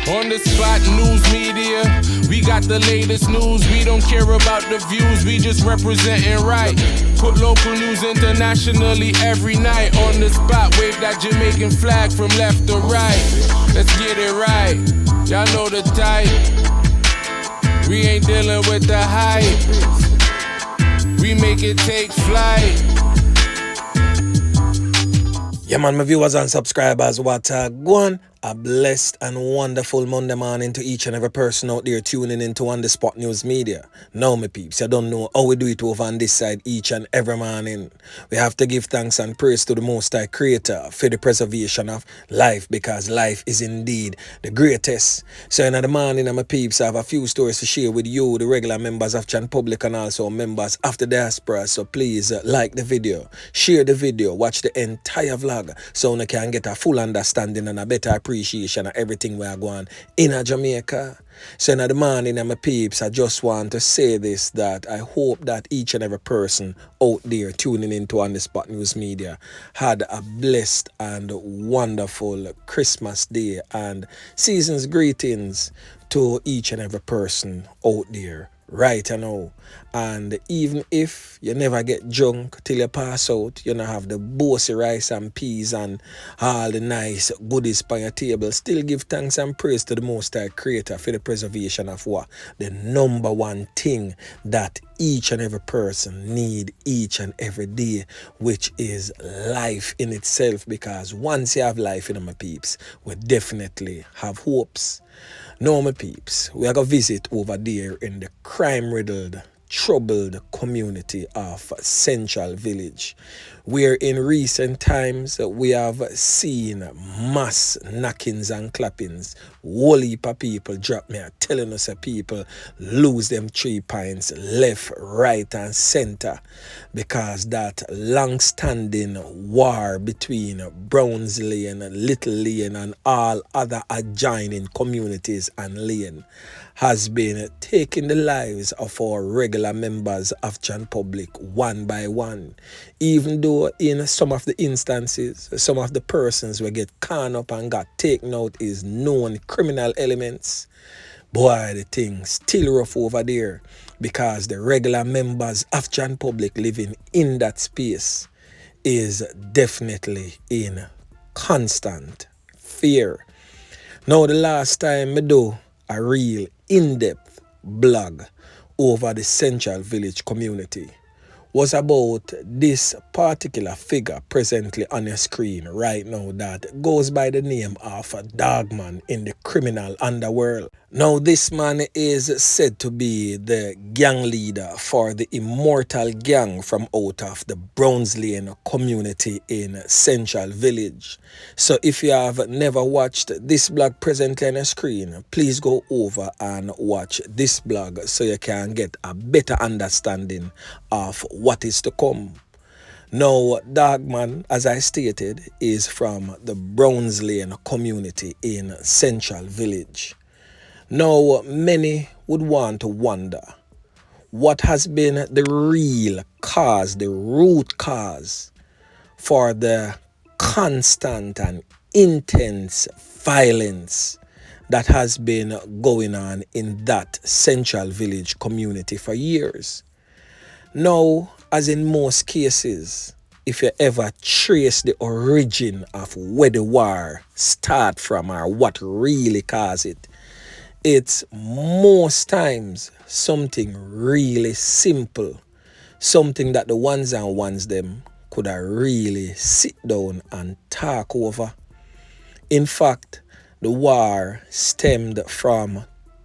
On the spot news media, we got the latest news. We don't care about the views, we just representing right. Put local news internationally every night. On the spot, wave that Jamaican flag from left to right. Let's get it right, y'all know the type. We ain't dealing with the hype, we make it take flight. Yeah man, my viewers and subscribers, what go on? A blessed and wonderful Monday morning to each and every person out there tuning into On The Spot News Media. Now my peeps, you don't know how we do it over on this side each and every morning. We have to give thanks and praise to the Most High Creator for the preservation of life, because life is indeed the greatest. So in the morning, my peeps, I have a few stories to share with you, the regular members of Chan Public and also members of the diaspora. So please like the video, share the video, watch the entire vlog so you can get a full understanding and a better appreciation of everything we are going in Jamaica. So in the morning, my peeps, I just want to say this, that I hope that each and every person out there tuning into On The Spot News Media had a blessed and wonderful Christmas day, and season's greetings to each and every person out there right now. And even if you never get drunk till you pass out, you know, have the bossy rice and peas and all the nice goodies on your table, still give thanks and praise to the Most High Creator for the preservation of what? The number one thing that each and every person need each and every day, which is life in itself. Because once you have life in my peeps, we definitely have hopes. Now my peeps, we are going to visit over there in the crime-riddled, troubled community of Central Village, where in recent times we have seen mass knockings and clappings. Whole heap of people drop me telling us that people lose them 3 pints left, right and center, because that long-standing war between Browns Lane, Little Lane and all other adjoining communities and lane has been taking the lives of our regular members of Chan Public one by one. Even though in some of the instances, some of the persons will get caught up and got taken out is known criminal elements, boy, the thing still rough over there, because the regular members of Chan Public living in that space is definitely in constant fear. Now the last time I do a real in-depth blog over the Central Village community was about this particular figure presently on your screen right now that goes by the name of Dogman in the criminal underworld. Now this man is said to be the gang leader for the Immortal gang from out of the Browns Lane community in Central Village. So if you have never watched this blog presently on your screen, please go over and watch this blog so you can get a better understanding of what is to come. Now, Dogman, as I stated, is from the Browns Lane community in Central Village. Now, many would want to wonder what has been the real cause, the root cause for the constant and intense violence that has been going on in that Central Village community for years. Now, as in most cases, if you ever trace the origin of where the war start from or what really caused it, it's most times something really simple, something that the ones and ones them could have really sit down and talk over. In fact, the war stemmed from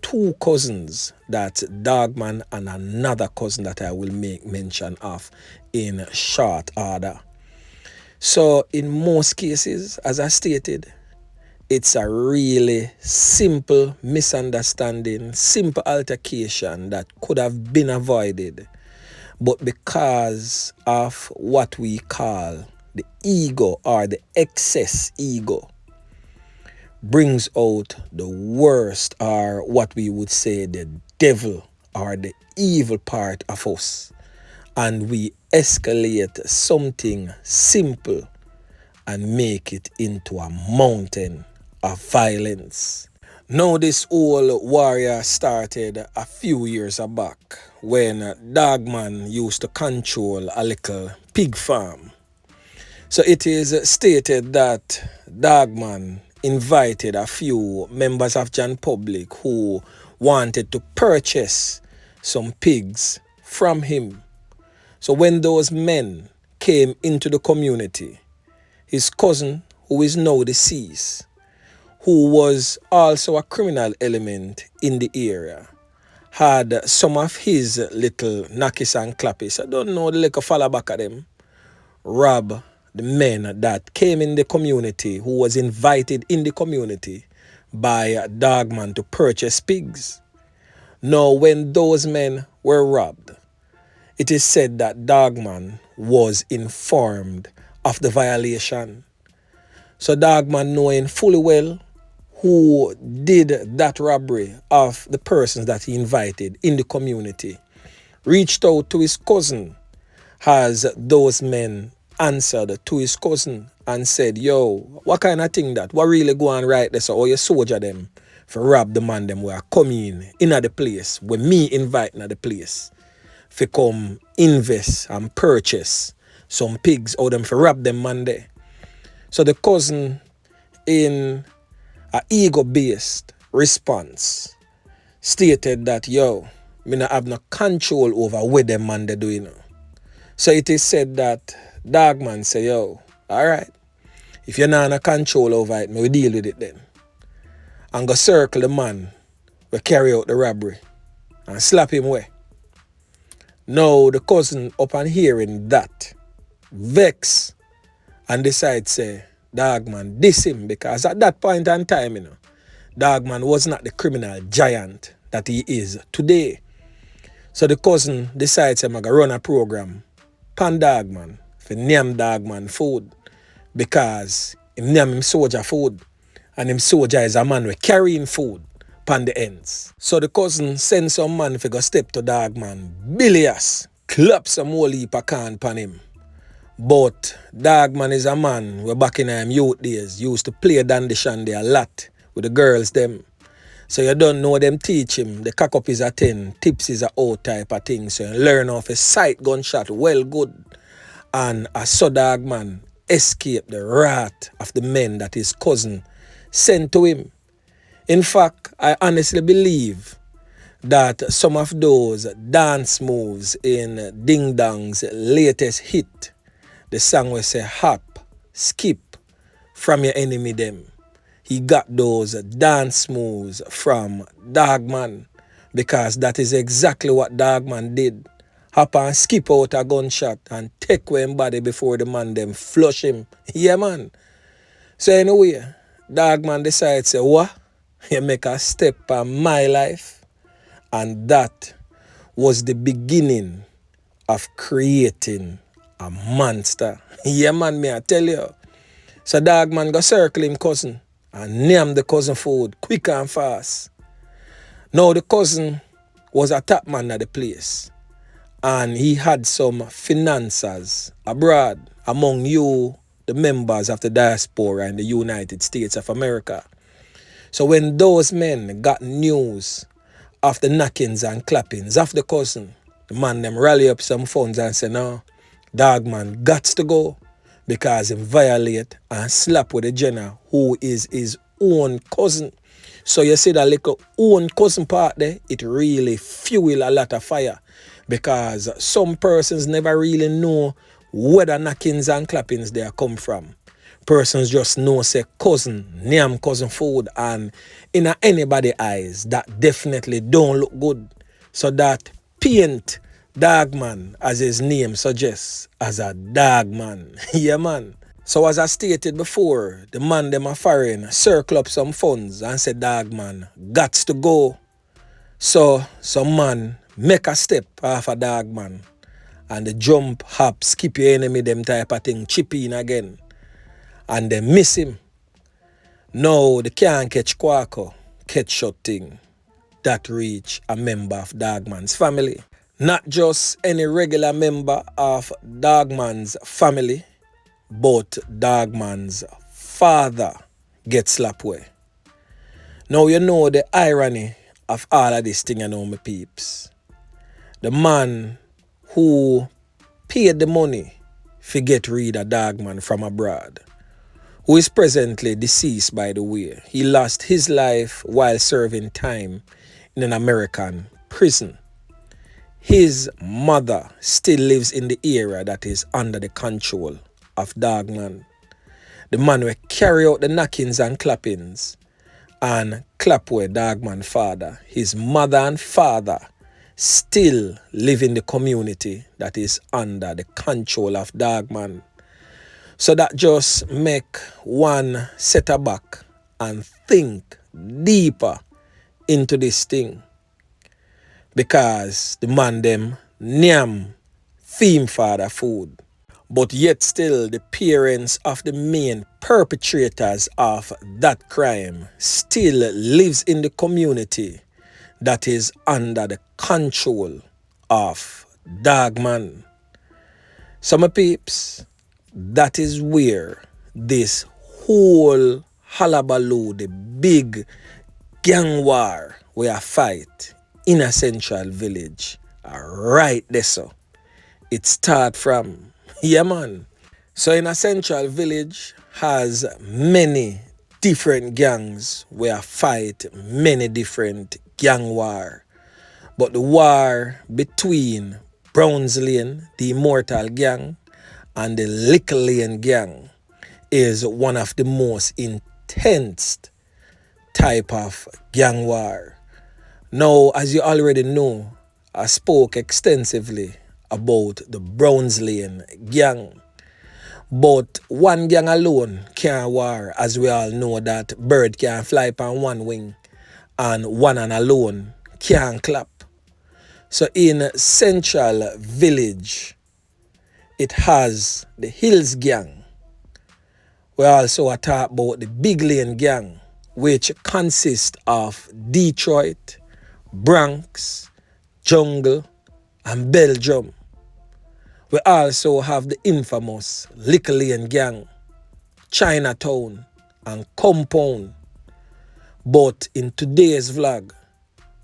2 cousins, that's Dogman and another cousin that I will make mention of in short order. So in most cases, as I stated, it's a really simple misunderstanding, simple altercation that could have been avoided. But because of what we call the ego or the excess ego, brings out the worst, or what we would say the devil or the evil part of us, and we escalate something simple and make it into a mountain of violence. Now this whole warrior started a few years back when Dogman used to control a little pig farm. So it is stated that Dogman invited a few members of John public who wanted to purchase some pigs from him. So when those men came into the community, his cousin, who is now deceased, who was also a criminal element in the area, had some of his little knockers and clappies, I don't know the little fella back at them, rob the men that came in the community, who was invited in the community by Dogman to purchase pigs. Now, when those men were robbed, it is said that Dogman was informed of the violation. So Dogman, knowing fully well who did that robbery of the persons that he invited in the community, reached out to his cousin as those men answered to his cousin and said, yo, what kind of thing that? What really go on right there? So all you soldier them for rob the man them were coming in at the place where me inviting at the place for come invest and purchase some pigs or them for rob them man there. So the cousin, in a ego-based response, stated that, yo, me not have no control over what them man they doing. So it is said that Dogman say, yo, alright, if you're not in control over it, me will deal with it then. And go circle the man will carry out the robbery and slap him away. Now the cousin, upon hearing that, vex and decide say, Dogman diss him, because at that point in time, Dogman was not the criminal giant that he is today. So the cousin decides I'm going to run a program pan Dogman for name Dogman food, because him name him soldier food, and him soldier is a man with carrying food pan the ends. So the cousin sends some man for go step to Dogman, bilious, clap some whole heap of can pan him. But Dogman is a man who back in him youth days used to play dandy shandy a lot with the girls them. So you don't know them teach him. The cock up is a 10, tips is a O type of thing. So you learn off a sight gunshot well good. And a so Dogman escaped the wrath of the men that his cousin sent to him. In fact, I honestly believe that some of those dance moves in Ding Dong's latest hit, the song will say hop, skip from your enemy them, he got those dance moves from Dogman, because that is exactly what Dogman did. Hop and skip out a gunshot and take away him body before the man them flush him. Yeah, man. So anyway, Dogman decides, say, what? You make a step on my life. And that was the beginning of creating a monster. Yeah, man, me I tell you. So Dogman go circle him cousin and name the cousin food quick and fast. Now the cousin was a top man at the place, and he had some finances abroad among you, the members of the diaspora in the United States of America. So when those men got news of the knockings and clappings of the cousin, the man them rally up some funds and say, no, Dogman gots to go, because him violate and slap with the general who is his own cousin. So you see that little own cousin part there, it really fuel a lot of fire, because some persons never really know where the knockings and clappings they come from. Persons just know say cousin, name cousin food, and in anybody eyes that definitely don't look good. So that paint Dogman, as his name suggests, as a Dogman. Yeah, man. So as I stated before, the man them a Farin circle up some funds and said Dogman gots to go. So some man make a step off a Dogman, and the jump, hop, skip your enemy them type of thing, chip in again, and they miss him. Now they can't catch Quaco, catch shot thing that reach a member of Dogman's family. Not just any regular member of Dogman's family, but Dogman's father gets slapped away. Now you know the irony of all of this thing, my peeps. The man who paid the money to get rid of Dogman from abroad, who is presently deceased by the way. He lost his life while serving time in an American prison. His mother still lives in the area that is under the control of Dogman. The man will carry out the knockings and clappings and clap with Dogman father. His mother and father still live in the community that is under the control of Dogman. So that just make one set back and think deeper into this thing. Because the man them nyam theme father food. But yet still the parents of the main perpetrators of that crime still lives in the community that is under the control of Dogman. So my peeps, that is where this whole halabaloo, the big gang war we are fight in a central village, are right there so. It start from, yeah man. So in a central village has many different gangs where fight many different gang war. But the war between Lane, the Immortal gang, and the Likelian gang is one of the most intense type of gang war. Now, as you already know, I spoke extensively about the Lane gang. But one gang alone can't war, as we all know that bird can fly on one wing and one and alone can't clap. So in Central Village, it has the Hills gang. We also talk about the Big Lane gang, which consists of Detroit, Bronx, Jungle, and Belgium. We also have the infamous Likelian gang, Chinatown, and Compound. But in today's vlog,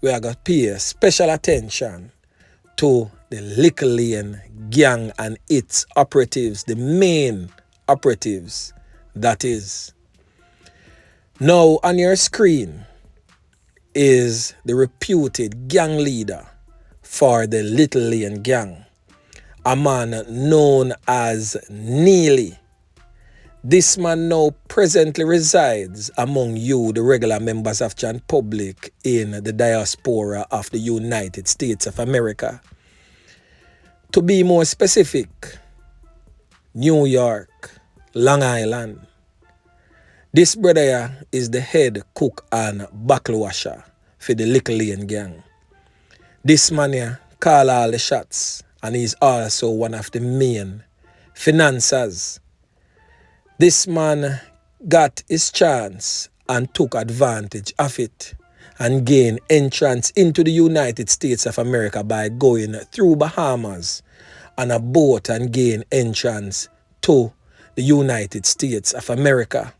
we are going to pay special attention to the Likelian gang and its operatives, the main operatives, that is. Now on your screen is the reputed gang leader for the Likelian gang, a man known as Neely. This man now presently resides among you, the regular members of Chan Public, in the diaspora of the United States of America. To be more specific, New York, Long Island. This brother is the head cook and buckle washer for the Likelian gang. This man here call all the shots, and he's also one of the main financiers. This man got his chance and took advantage of it and gained entrance into the United States of America by going through Bahamas on a boat and gain entrance to the United States of America.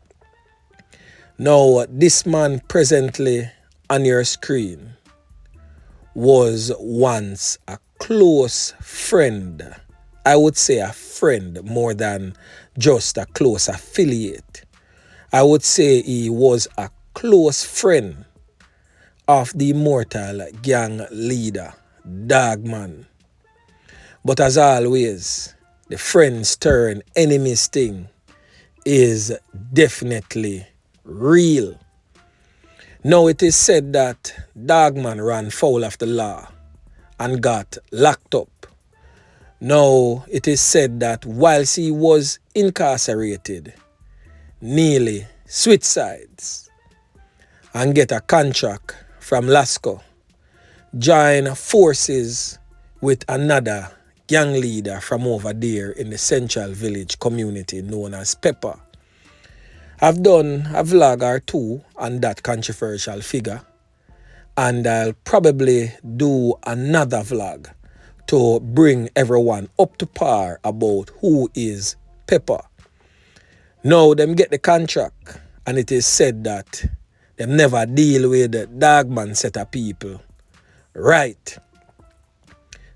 Now, this man presently on your screen was once a close friend. I would say a friend more than just a close affiliate. I would say he was a close friend of the Immortal gang leader, Dogman. But as always, the friends turn enemies thing is definitely real. Now it is said that Dogman ran foul of the law and got locked up. Now it is said that whilst he was incarcerated, Neely switched sides and get a contract from Lasco, join forces with another gang leader from over there in the Central Village community known as Pepper. I've done a vlog or two on that controversial figure, and I'll probably do another vlog to bring everyone up to par about who is Pepper. Now them get the contract, and it is said that Them never deal with the Dogman set of people. Right.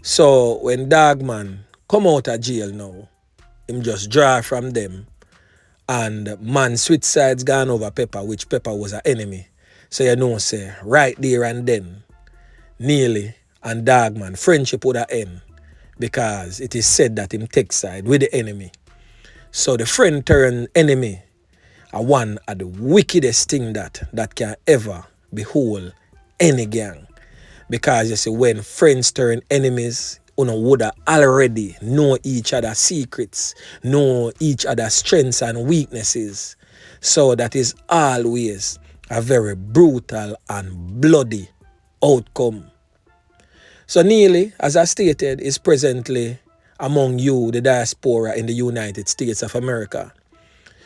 So when Dogman come out of jail now, him just draw from them. And man switch sides gone over Pepper, which Pepper was an enemy. So you know, say, right there and then, Neely and Dogman friendship would have end. Because it is said that him take side with the enemy. So the friend turn enemy are one of the wickedest thing that can ever behold any gang. Because you see, when friends turn enemies, you would have already know each other's secrets, know each other's strengths and weaknesses. So that is always a very brutal and bloody outcome. So Neely, as I stated, is presently among you, the diaspora in the United States of America.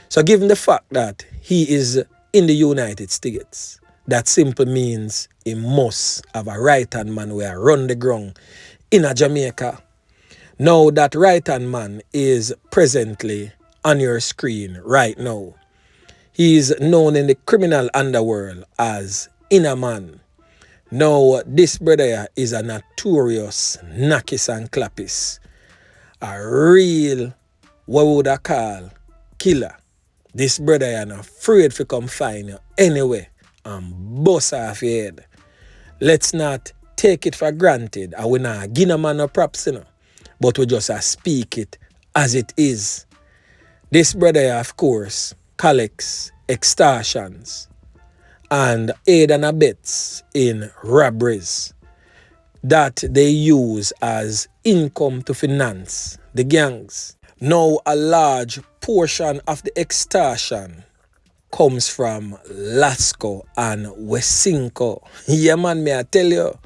So given the fact that he is in the United States, that simply means he must have a right-hand man where run the ground in a Jamaica. Now that right-hand man is presently on your screen right now. He is known in the criminal underworld as Inner Man. Now this brother is a notorious Nakis and Clappis. A real, what would I call, killer. This brother is not afraid to come find you anyway and bust off your head. Let's not take it for granted and we not give no man no props, but we just speak it as it is. This brother, of course, collects extortions and aid and abets in robberies that they use as income to finance the gangs. Now a large portion of the extortion comes from Lasco and Wesinco. Yeah man, may I tell you,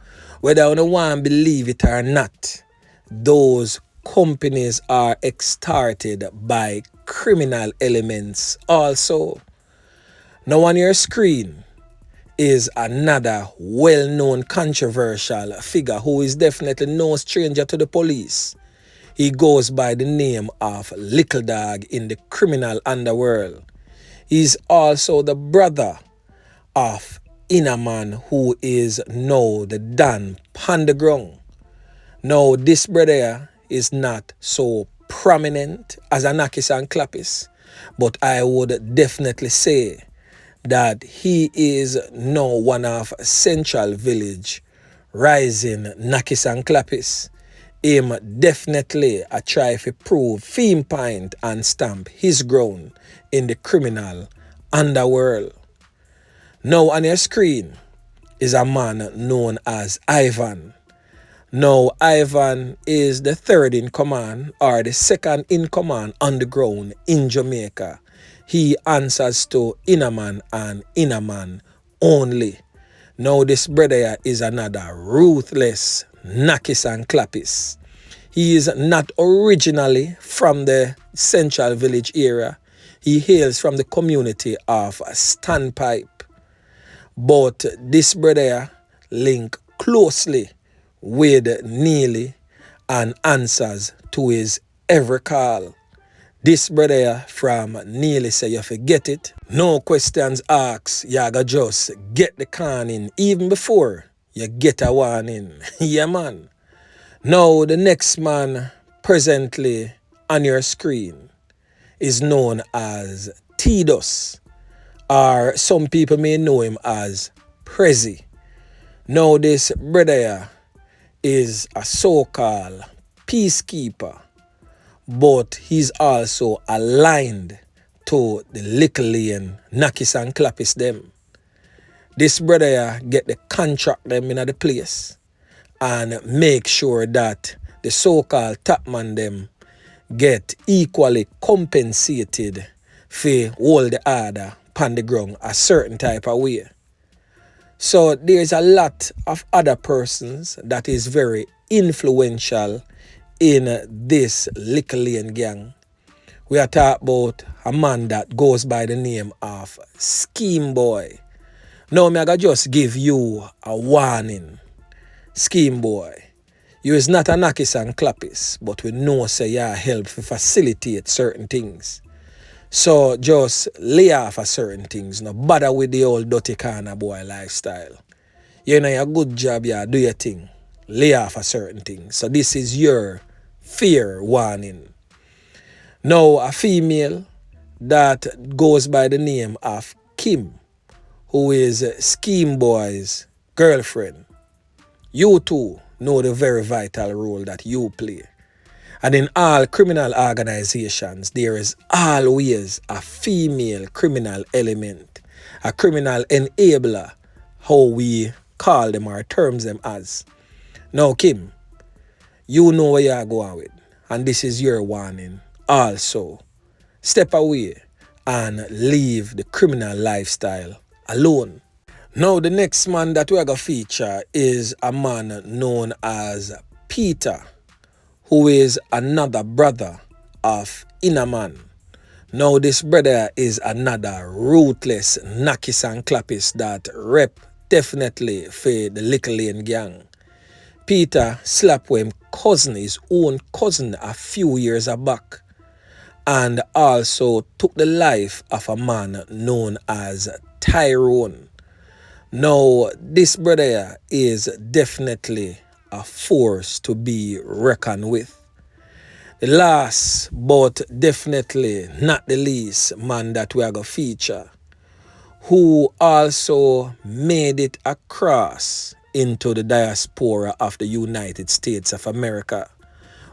whether you want to believe it or not, those companies are extorted by criminal elements also. Now on your screen is another well-known controversial figure who is definitely no stranger to the police. He goes by the name of Little Dog in the criminal underworld. He's also the brother of Inner Man, who is now the Don Pandagrong. Now this brother is not so prominent as Anakis and Clappis, but I would definitely say that he is now one of Central Village rising Nakis and Clappis. Him definitely a try to prove theme point and stamp his ground in the criminal underworld. Now on your screen is a man known as Ivan. Now Ivan is the third in command or the second in command on the ground in Jamaica. He answers to Inner Man and Inner Man only. Now this brother is another ruthless Nakis and Clappis. He is not originally from the Central Village area. He hails from the community of Standpipe. But this brother link closely with Neely and answers to his every call. This brother from Neely say you forget it. No questions asked. You gotta just get the can in even before you get a warning. Yeah man. Now the next man presently on your screen is known as Tidus, or some people may know him as Prezi. Now this brother is a so-called peacekeeper, but he's also aligned to the Likelian Nakis and Clappis them. This brother get the contract them in the place and make sure that the so-called top man them get equally compensated for all the order upon the ground a certain type of way. So there's a lot of other persons that is very influential in this Likelian gang. We are talking about a man that goes by the name of Scheme Boy. Now me I gotta just give you a warning. Scheme Boy, you is not a Nakis and Clappis, but we know say you help to facilitate certain things. So just lay off of certain things. No bother with the old dirty kind of boy lifestyle. You know, a good job, yeah, do your thing. Lay off of certain things. So this is your fear warning. Now, a female that goes by the name of Kim, who is Scheme Boy's girlfriend. You too know the very vital role that you play. And in all criminal organizations, there is always a female criminal element, a criminal enabler, how we call them or terms them as. Now, Kim, you know where you are going with, and this is your warning. Also, step away and leave the criminal lifestyle alone. Now, the next man that we're going to feature is a man known as Peter, who is another brother of Inaman. Now, this brother is another ruthless knockis and clappis that rep definitely for the Likelian gang. Peter slapped him cousin, his own cousin, a few years back, and also took the life of a man known as Tyrone. Now, this brother is definitely a force to be reckoned with. The last, but definitely not the least, man that we are going to feature, who also made it across into the diaspora of the United States of America.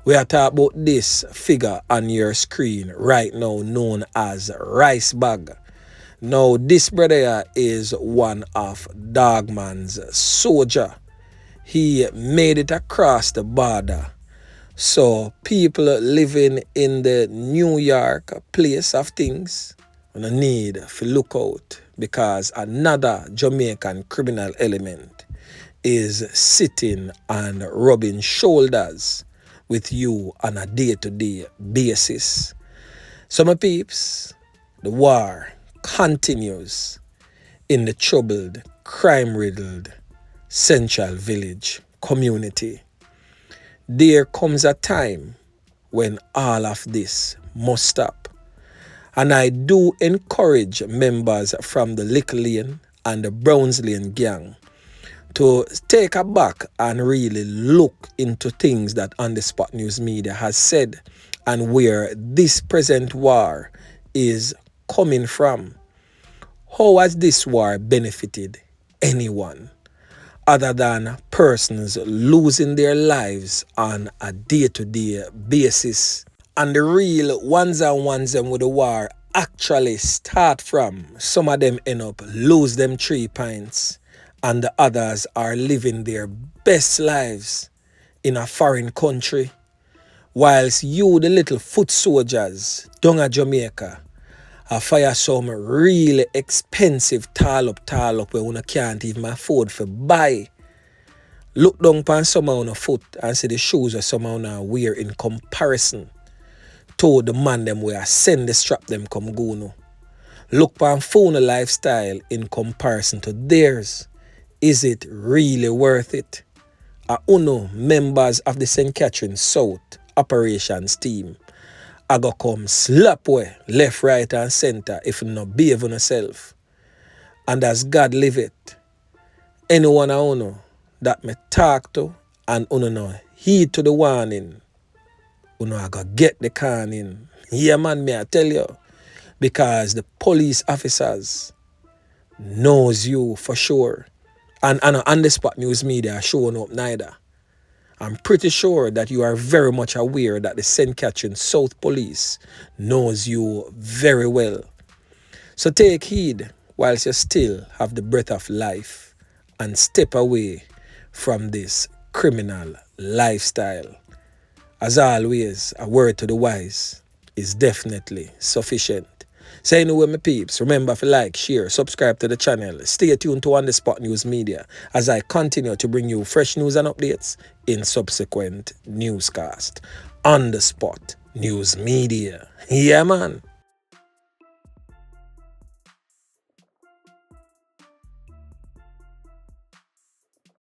We are talking about this figure on your screen right now known as Rice Bag. Now, this brother is one of Dogman's soldier. He made it across the border. So people living in the New York place of things need to look out, because another Jamaican criminal element is sitting and rubbing shoulders with you on a day-to-day basis. So my peeps, the war continues in the troubled, crime-riddled Central Village community. There comes a time when all of this must stop. And I do encourage members from the Likelian and the Brownsley gang to take a back and really look into things that On The Spot News Media has said and where this present war is coming from. How has this war benefited anyone other than persons losing their lives on a day-to-day basis? And the real ones and ones them with the war actually start from. Some of them end up lose them 3 pints, and the others are living their best lives in a foreign country, whilst you, the little foot soldiers down at Jamaica, fire some really expensive tall up where you can't even afford to buy. Look down upon some on a foot and see the shoes that some on wear in comparison to the man them where send the strap them come go no. Look upon phone lifestyle in comparison to theirs. Is it really worth it? Uno members of the St. Catherine South operations team I go come slap way left, right and center if you not behave on yourself. And as God live it, anyone I know that me talk to and uno no heed to the warning, uno I go get the can in. Yeah man, me I tell you, because the police officers knows you for sure. And On The Spot News Media showing up neither. I'm pretty sure that you are very much aware that the St. Catherine South Police knows you very well. So take heed whilst you still have the breath of life and step away from this criminal lifestyle. As always, a word to the wise is definitely sufficient. So anyway, my peeps, remember to like, share, subscribe to the channel. Stay tuned to On The Spot News Media as I continue to bring you fresh news and updates in subsequent newscast. On The Spot News Media. Yeah, man.